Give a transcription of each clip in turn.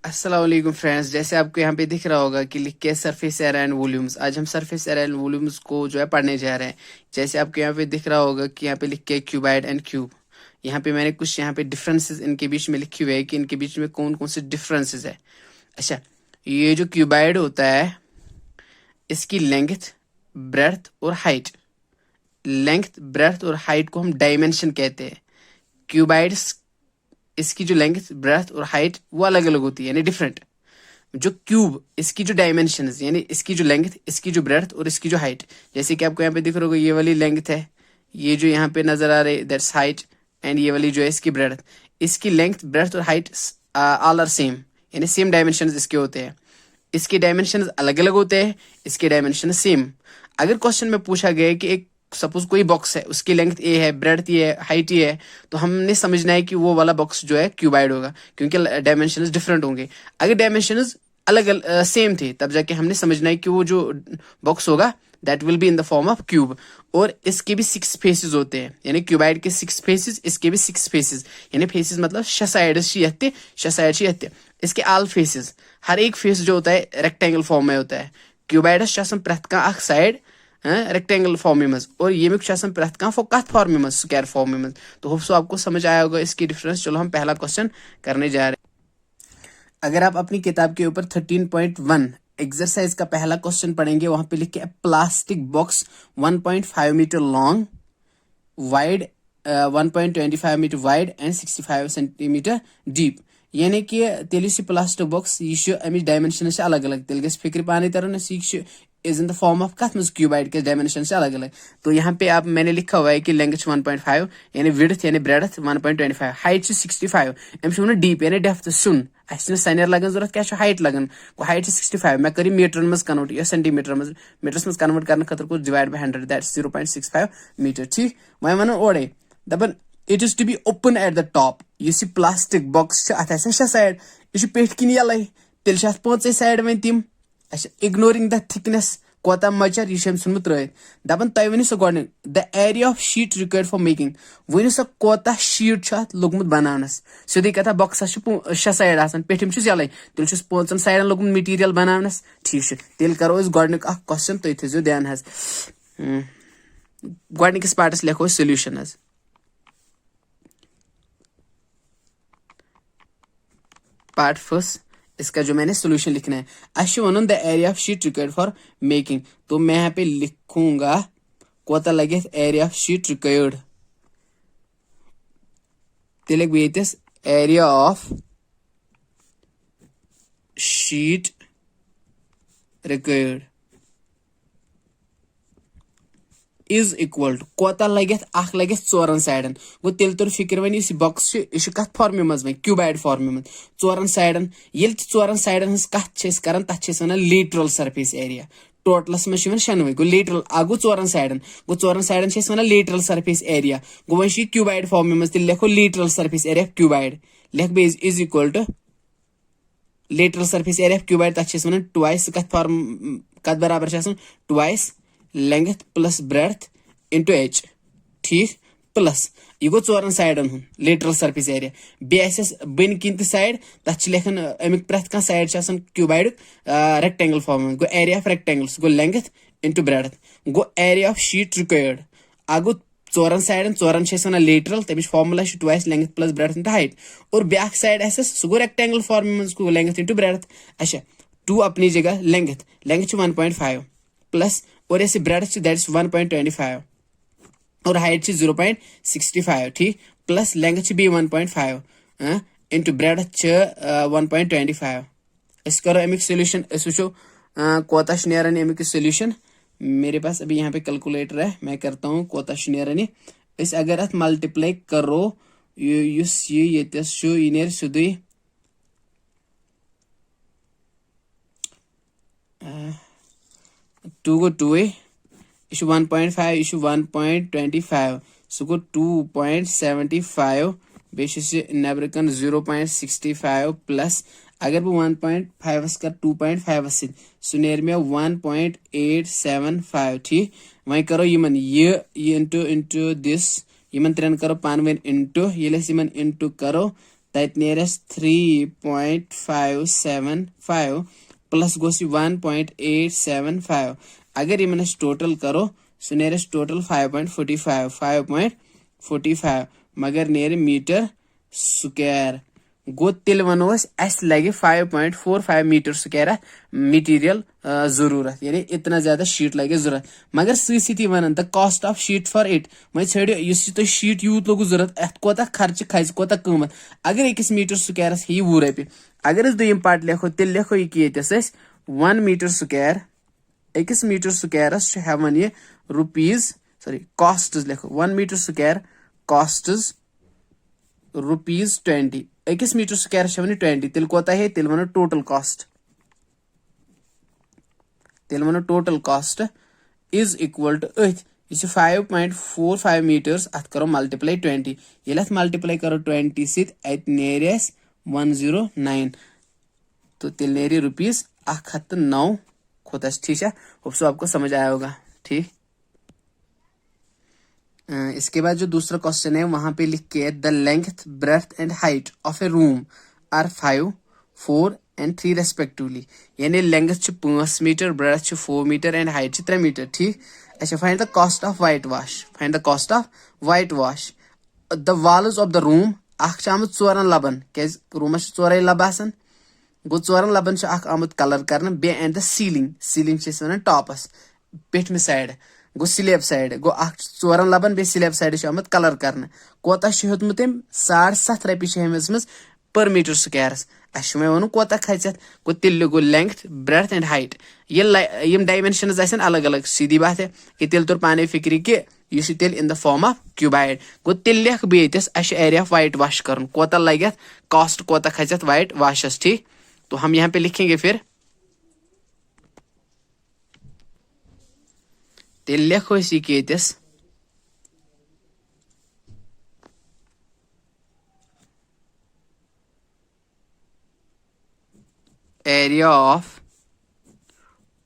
अस्सलाम वालेकुम फ्रेंड्स। जैसे आपको यहाँ पे दिख रहा होगा कि लिख के सरफेस एरिया एंड वॉल्यूम्स। आज हम सरफेस एरिया एंड वॉल्यूम्स को जो है पढ़ने जा रहे हैं। जैसे आपको यहाँ पे दिख रहा होगा कि यहाँ पे लिख के क्यूबाइड एंड क्यूब। यहाँ पे मैंने कुछ यहाँ पे डिफरेंसेस इनके बीच में लिखे हुए हैं कि इनके बीच में कौन कौन से डिफरेंसेस है। अच्छा, ये जो क्यूबाइड होता है इसकी लेंथ, ब्रेड्थ और हाइट, लेंथ ब्रेड्थ और हाइट को हम डायमेंशन कहते हैं। क्यूबाइड्स इसकी जो लेंथ, ब्रेड्थ और हाइट वो अलग अलग होती है, यानी डिफरेंट। जो क्यूब इसकी जो डायमेंशन यानी इसकी जो लेंथ, इसकी जो ब्रेड्थ और इसकी जो हाइट, जैसे कि आपको यहाँ पे दिख रहा होगा ये वाली लेंथ है, ये जो यहाँ पे नजर आ रही है दैट्स हाइट, एंड ये वाली जो है इसकी ब्रेड्थ। इसकी लेंथ, ब्रेड्थ और हाइट ऑल आर सेम, यानी सेम डायमेंशन इसके होते हैं। इसके डायमेंशन अलग अलग होते हैं, इसके डायमेंशन सेम। अगर क्वेश्चन में पूछा गया है कि एक सपोज कोई बॉक्स है, उसकी लेंथ ए है, ब्रेड्थ ये है, हाइट ये है, तो हमने समझना है कि वो वाला बॉक्स जो है क्यूबाइड होगा, क्योंकि डायमेंशन डिफरेंट होंगे। अगर डायमेंशन अलग अलग सेम थे तब जाके हमने समझना है कि वो जो बॉक्स होगा that will be in the form of cube. और इसके भी 6 फेसेस होते हैं, यानी क्यूबाइड के 6 फेसेस, इसके भी 6 फेसेस, यानी फेसेस मतलब 6 साइड। इसके ऑल फेसेस, हर एक फेस जो होता है रेक्टेंगल फॉर्म में होता है। क्यूबाइडस प्रथ कह साइड रेक्टेंगल फॉर्म में, और ये प्रथ कह कथ फॉर्म में, स्क्वायर फॉर्म में। तो होप सो आपको समझ आया होगा इसकी डिफरेंस। चलो हम पहला क्वेश्चन करने जा रहे हैं। अगर आप अपनी किताब के ऊपर 13.1 एक्सरसाइज का पहला क्वेश्चन पढ़ेंगे, वहां पे लिखे plastic box 1.5 metre long, wide 1.25 metre wide and 65 centimetre deep. यानी कि तेल प्लास्टिक बॉक्स यह अमिच डायमेंशन अलग अलग, तेल गि फिक्र पानी तरन is in the form of कथ मज क्यूबाइड के डायमेंशन अलग अलग। तो यहाँ पे आप मैंने लिखा हुआ है कि लेंथ 1.5 यानी विड्थ यानी ब्रेड्थ 1.25, हाइट 65, अमिश डीप यानी डेप्थ सुन सनर लगन जरूरत क्या हाइट लगन, हाइट 65, मैं करी मीटरन मज कन्वर्ट या सेंटीमीटर मज, मीटरस मज कन्वर्ट करने खतर को डिवाइड बाय 100 दैट्स 0.65 मीटर। ठीक वह वन ओडे दपन it is to be open at the top. यह प्लास्टिक बॉक्स अत 6 साइड, यह पेट किन यल तेल 5 साइड वन तिम। इग्नोरिंग द थिकनेस कोता मचर यह सुनम त्रत दपन तुम वनु सो गो the area of sheet required for making. वनु सा कोता शीट लोगमुत बनानस। सीधे कथा बॉक्सस 6 साइड आसान, पेठिम यल तेल 5 साइडन लोगमुत मटीरियल बनानस। ठीक तेल करो गोडनिक क्वेश्चन, तुम थो ध्यान गोडनिकस पार्टस लिखो सोल्यूशन। पार्ट फर्स्ट, इसका जो मैंने सोल्यूशन लिखना है, अच्छे one the area of sheet required for making. तो मैं यहाँ पे लिखूंगा कोता लगे एरिया ऑफ शीट रिक्वायर्ड, तेल बेतस area of sheet required is equal to कोता लगे लगे 4 साइडन। गो तेल तर फिक्र वन बॉक्स यह कथ फॉर्म मज क्यूबाइड फॉर्म में 4 साइडन। ये 4 साइडन कथ कर तथ वन लेटरल सरफेस एरिया। टोटलस में 6 गो लेटरल गो 4 साइडन, गो 4 साइडन वन लेटरल सरफेस एरिया। गो वन क्यूबाइड फॉर्म में, तेल लिखो लेटरल सरफेस एरिया क्यूबाइड, लिख बे is equal to lateral surface area cuboid तथ वन ट्वाइस कथ फॉर्म कथ बराबर twice length plus breadth into H. ठीक प्लस यह गो 4 साइडन हूं लेटरल सरफेस एरिया। बेस बन किन साइड तथ लेखन अमिक प्रथ कह साइड क्यूबाइड रेक्टेंगल फॉर्म में। गो एरिया ऑफ रेक्टेंगल्स गो लेंथ इंटू ब्रेड्थ, गो एरिया ऑफ शीट रिक्वायर्ड गो 4 साइडन, 4 वन लेटरल, तमिश formula twice length plus breadth into height. और ब्याक साइड सह गो रेक्टेंगल फॉर्म में लेंथ इंटू ब्रेड्थ। अच्छा 2 अपनी जगह, लेंथ 1.5 प्लस और ऐसे ब्रेड्थ दैट्स 1.25 और हाइट 0.65। ठीक प्लस लेंथ भी 1.5 इंटू ब्रेड्थ 1.25। इस करो अमिक सोल्यूशन, वो कोता नेरान अमिक सोल्यूशन। मेरे पास अभी यहाँ पे कैलकुलेटर है, मैं करता हूँ कोता नेरान। इस अगर अत मल्टीप्लाई करो ये नेर सुधी 2 गो 2 यह 1.5 यह 1.25 सह गो 2.75 बे नबर कन 0.65 प्लस अगर बह 1.5 कर 2.5 सह नेर मे 1.875। ठीक वह करो यमन ये इंटू दिस, यमन 3 करो पान वन इंटू, ये इंटू करो तत नेरस 3.575 प्लस गोस 1.875 अगर यमन टोटल करो सह नेरस टोटल 5.45 मगर नेर मीटर स्क्वायर गो तिल वनो अस लगे 5.45 मीटर स्क्वायर मटीरियल जरूरत यानी इतना ज्यादा शीट लगे जरूरत मगर सी वन the cost of sheet for it वो छड़ो इस शीट यूत लोग जरूरत अत कोता खर्च खज कोता कीमत अगर अकिस मीटर स्क्वायर हे 20 रपि अगर दोयम पार्ट लेखो तिल लेखो ये 1 मीटर स्क्वायर अकिस मीटर स्क्वायर हेवन ये रुपीज कॉस्ट लेखो 1 मीटर स्क्वायर कॉस्ट रुपीज 20 अकिस मीटर स्क्वायर 20 तिल कोता है तिल वनो total cost is equal to अथ यह 5.45 मीटर्स अत करो मल्टीप्लाई 20 ये अत मल्टीप्लाई करो 20 सित अत नेर 109 तो तिल नेरी रुपीज 109 खोता ठीक है। होप सो आपको समझ आया होगा ठीक। इसके बाद जो दूसरा क्वेश्चन है वहां पे लिख के the length breadth and height of a room are 5, 4 and 3 respectively यानी length 5 metre breadth 4 metre and height 3 metre ठीक। अच्छा find the cost of white wash the walls of the room आमत 4 लबन क्या रूमस 4 लब आसान गो 4 लबन आमत कलर कर बे एंड द सीलिंग वन टॉपस पेठम साइड गो स्लेब साइड गो 4 लबन बे स्लेब साइड आमत कलर कर कोता हेतमुत 7.5 रपि हेमज पर मीटर स्क्वायर मे वो कोता खच गो तिल गो लेंथ ब्रेथ एंड हाइट ये डायमेंशन अलग अलग सीधी बात है कि तिल तुर पाने फिक्री कि यह तिल in the form of cuboid गो तिल लेख base area of white wash कर कोता लगे कॉस्ट कोता खच वाइट वॉशस ठीक। तो हम यहाँ पे लिखेंगे फिर तिल लेखो यस एरिया ऑफ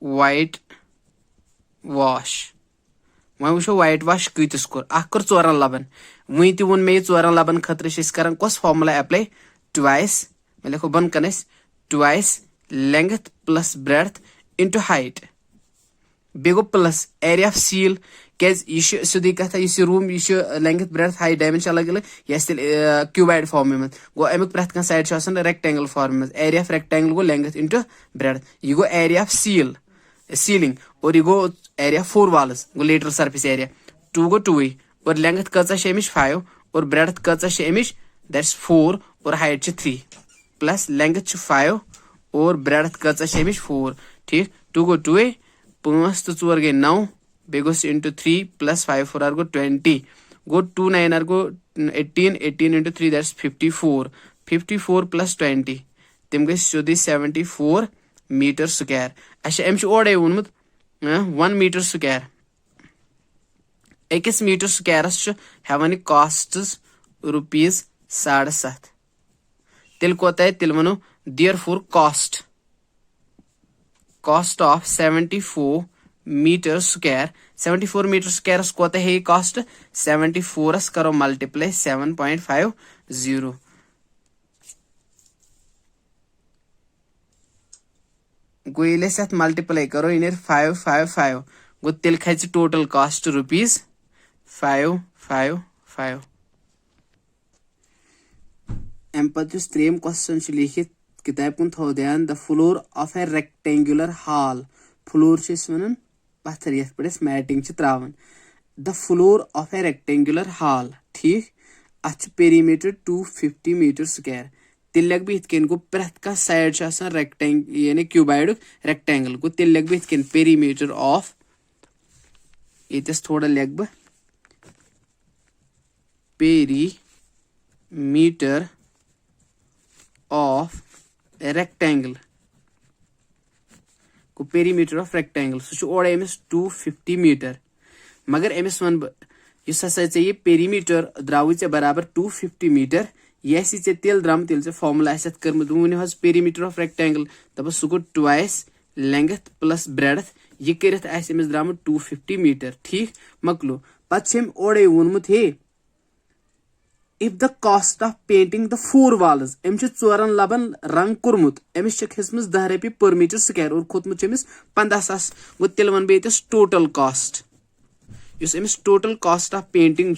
वाइट वॉश वो वो वाइट वॉश कतिस कोर कर 4 लबन वही तो वो मे 4 लबन खतर कर कस फॉर्मूला एप्लाई ट्वाइस मैं लिखो बन कन twice length plus breadth into height बे गो प्लस एरिया ऑफ सील क्या सीधी कथ इस रूम यह लेंथ ब्रेथ हाइट डायमेंशन अलग अलग यह क्यूबाइड फॉर्म में गो अमुक प्रथ कह साइड रेक्टेंगल फॉर्म में area of rectangle go length into breadth यह गो एरिया ऑफ सीलिंग और यह गो एरिया 4 वॉल्स गो लेटरल सरफेस एरिया 2 गो 2 और लेंथ कच 5 और ब्रेथ कच दैट्स 4 और हाइट 3 प्लस लेंथ 5 और ब्रेथ कच 4 ठीक 2 गो 2 5 तो 4 गई 9 बे गोस इंटू 3 प्लस 5 4 आर गो 20 गो 2 9 आर गो 18 इंटू 3 दैट्स 54 प्लस 20 तम गई सोदी 74 मीटर स्क्वायर अच्छा अम ओडे वोनमुत 1 मीटर स्क्वायर अकिस मीटर स्क्वायरस हेवन कॉस्ट रुपीज 7.5 तिल कोता तिल वनो therefore cost of 74 metre square 74 metre square कोता है कॉस्ट 74 करो मल्टीप्लाई 7.50 गो ये मल्टीप्लाई करो इन 555 गो तिल खच टोटल कॉस्ट रुपीज 555 अम पे त्रेम क्वेश्चन लिखित किताब कुन थो ध्यान the floor of a rectangular hall floor वन पत्थर ये पे मैटिंग त्रावान the floor of a rectangular hall ठीक अत पेरीमीटर 250 मीटर स्क्वायर तिल लग बह इतन गो प्रथ का साइड रेक्टेंगल यानी क्यूबाइड रेक्टेंगल गो तिल लग बह इतन पेरीमीटर ऑफ ये थोड़ा लग बह perimeter of rectangle go perimeter of rectangle सह ओडे अमिस 250 मीटर मगर अमिस वन इस हसा ये पेरीमीटर द्राव बराबर 250 मीटर यह तेल द्राम तेल फॉर्मूला कर्मुत वो पेरीमीटर ऑफ रेक्टेंगल दप सह गो ट्वाइस लेंथ प्लस ब्रेथ यह कर द्राम 250 मीटर ठीक मकलो पे ओडे वोनमुत हे if the cost of painting the 4 walls एम चोरन लबन रंग कुर्मुत एमिस खिसम 10 रपी पर मीटर स्क्वायर और खोतमुत 15 सास गो तेल वन बे टोटल कॉस्ट युस एमिस total cost of painting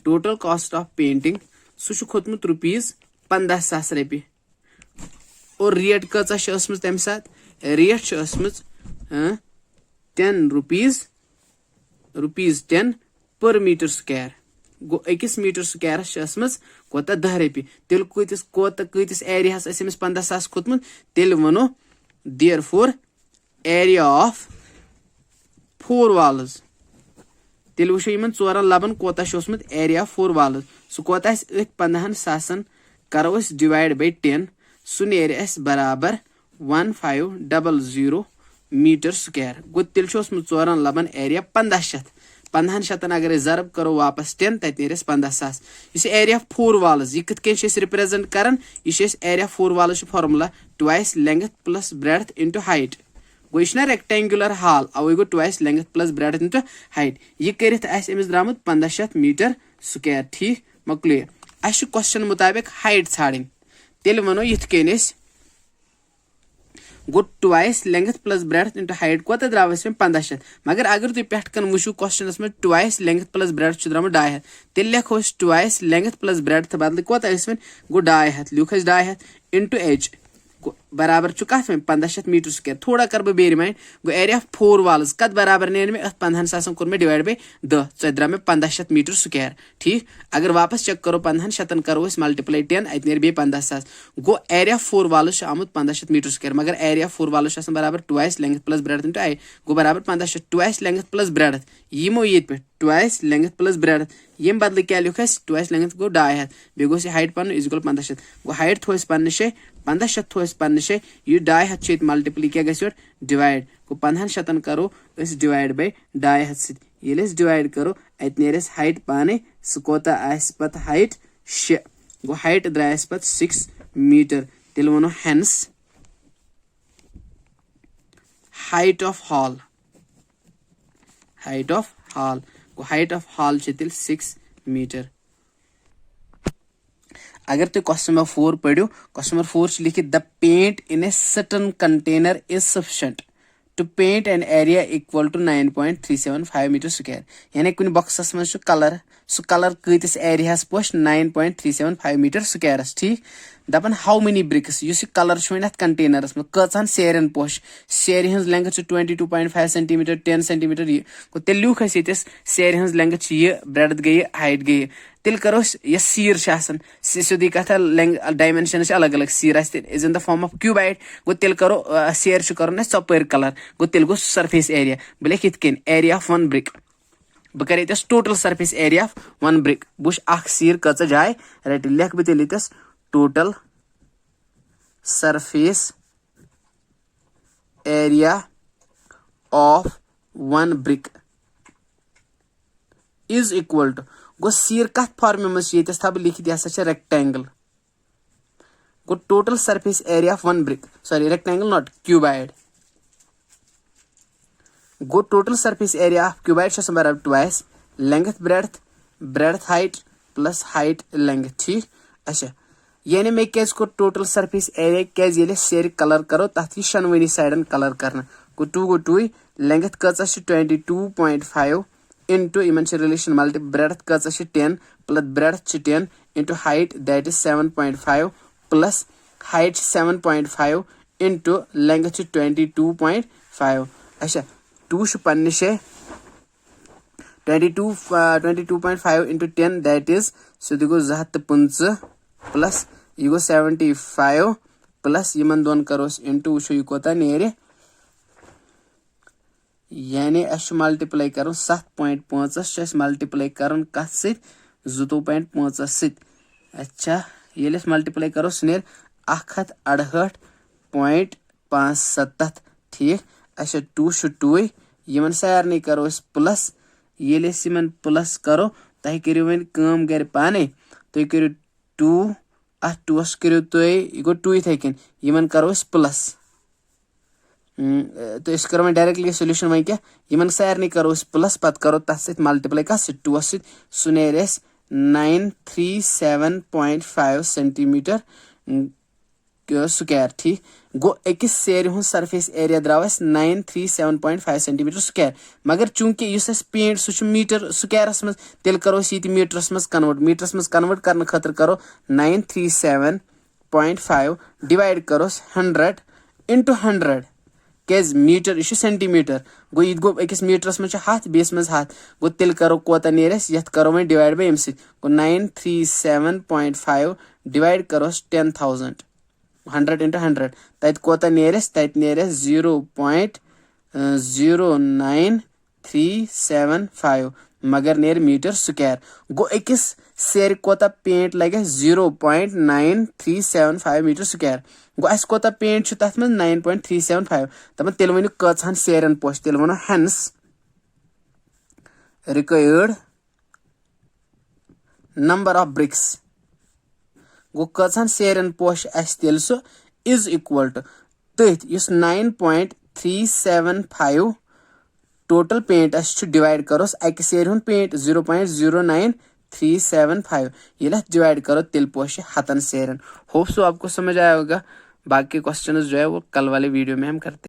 total cost of painting सह खोतमुत रुपीज 15 सास रपी और रेट कचा तम सात रेट 10 रुपीज 10 पर मीटर स्क्वायर गो अकिस मीटर स्क्वायर कोता 10 रपी तेल कतिस एरिया 15 सास खोतमुत तेल वनो देयरफॉर एरिया ऑफ 4 walls तेल वो इन चोरन लबन कोता एरिया 4 walls सह कोता 15 सासन करो डिवाइड बाय 10 सह नेर बराबर 1500 मीटर स्क्वायर गो तेल चोरन लबन एरिया 15 शतन अगर जरब करो वापस 10 तत नेर 15 सास एरिया 4 walls यह कत रिप्रेजेंट कर area 4 walls formula twice length plus breadth into height गो यह रेक्टेंगुलर हॉल अवे गो twice length plus breadth into height यह कर द्रामुत 1500 मीटर स्क्वायर ठीक मकल क्वेश्चन मुताबिक हाइट छाड़ी तेल वनो ये गो twice length plus breadth into height कोत द्राव 1500 मगर अगर तुम पे वो क्वेश्चन में ट्वाइस लेंथ प्लस ब्रेड्थ द्रामुत 250 तेल लिखो ट्वाइस लेंथ प्लस ब्रेड्थ बदल कोत गो 250 लिख 250 इंटू एच बराबर कत 1500 मीटर स्क्वायर थोड़ा कर बे रिमाइंड गो एरिया 4 walls कत बराबर ने 15 सासन कोर में डिवाइड बाय 10 द्रा 1500 मीटर स्क्वायर ठीक अगर वापस चेक करो 15 शतन करो मल्टीप्लाई 10 अत नेर बे 15 सास गो एरिया 4 walls आमुत 1500 मीटर स्क्वायर मगर एरिया 4 walls बराबर twice length plus breadth into आई गो बराबर 1500 ट्वाइस लेंथ प्लस ब्रेड्थ यमो ये पे ट्वाइस लेंथ प्लस ब्रेड्थ यम बदल क्या लिख ट्वाइस लेंथ गो 250 बे गो हाइट पन इक्वल 1500 गो हाइट थोस 1500 थोस 1500 यह 250 मल्टीप्ली क्या गो डिवाइड गो 15 शतन करो डिवाइड बाय 250 ये डिवाइड करो अत नेर हाइट पाने सह कोता पत हाइट 6 गो हाइट द्रायस पत 6 मीटर तेल वनो hence height of hall go height of hall तेल 6 मीटर अगर तुम क्वेश्चन नंबर 4 पढ़ो क्वेश्चन नंबर 4 लिखित the paint in a certain container is sufficient to paint an area equal to 9.375 metre square यानी कुछ बॉक्सस में कलर सह colour कतिस area पोश 9.375 मीटर स्क्वायर ठीक दपन हाउ मेनी ब्रिक्स इस कलर अत कंटेनरस में कचन सेरन पोश सेर हज लेंथ 22.5 सेंटीमीटर 10 सेंटीमीटर गो तेल लिख सेर हज लेंथ यह ब्रेड्थ गई हाइट गई तेल करो यह सीर सीधी कथ डायमेंशन अलग अलग सीर is in the form of cuboid गो तेल करो सेर कर चपर कलर गो तेल गो सरफेस एरिया बह लिख एरिया ऑफ 1 brick बह कर total surface area of 1 brick बुश सीर कच जाए रट लिख बह तेल total surface area of 1 brick is equal to गो सीर कत फॉर्म में था लिखित यह रेक्टेंगल गो total surface area of 1 brick sorry rectangle not cuboid गो total surface area of cuboid बराबर twice length breadth height plus height length ठीक अच्छा यानी मे क्या टोटल सरफेस एरिया क्या सेर कलर करो तथ शनवनी साइडन कलर कर गो 2 लेंथ कच 22.5 into in relation multi breadth कच 10 plus breadth 10 into height that is 7.5 plus height 7.5 into length 22.5 अच्छा 2 पन्ने 22.5 इंटू 10 दैट इज सह गो 250 प्लस यह गो 75 प्लस इन दोन करो इंटू वो यह कोता नेर यानी मल्टीप्लाई कर 7.5 मल्टीप्लाई कर कत 2.5 अच्छा ये मल्टीप्लाई करो सह नेर 168.57 ठीक अच्छा 2 2 इन सारे करो प्लस ये प्लस करो तुम करो वन कम गर पाने तुम करो 2 अ 2 करो तुम यह गो 2 इथे कन इन करो प्लस तो इस करो डायरेक्टली सोल्यूशन वह क्या यमन सारे करो प्लस पत करो तथ सत मल्टीप्लाई कत 2 सह नेर 937.5 सेंटीमीटर स्क्वायर ठीक गो अकिस सेर हूं सरफेस एरिया द्राव 937.5 सेंटीमीटर स्क्वायर मगर चूंकि पेंट सह मीटर स्क्वायरस मज तेल करो मीटरस मज कन्वर्ट करने खतर करो 937.5 डिवाइड करो 100 इंटू 100 क्या मीटर यह सेंटीमीटर गो ये गो अकिस मीटरस मज हथ बेस मज हथ गो तेल करो कोता नेर यथ करो वह डिवाइड बाय अमि गो 937.5 डिवाइड करो 10,000 100 इंटू 100 तत कोता नेर 0.09375 मगर नेर मीटर स्क्वायर गो अकिस सेर कोता पेंट लगे 0.9375 मीटर स्क्वायर गो अस कोता पेंट तथ मज 9.375 दपान तेल वनु कचहन सेरन पोश तेल वनो hence required number of bricks गो कचहन सेरन पोश अस तेल सो इज इक्वल टू तथ 9.375 टोटल पेंट अस डिवाइड करोस अक सेर हुन पेंट 0.09375 ये डिवाइड करो तिल पोश हतन सेरन होप सो आपको समझ आया होगा बाकी क्वेश्चंस जो है वो कल वाले वीडियो में हम करते हैं।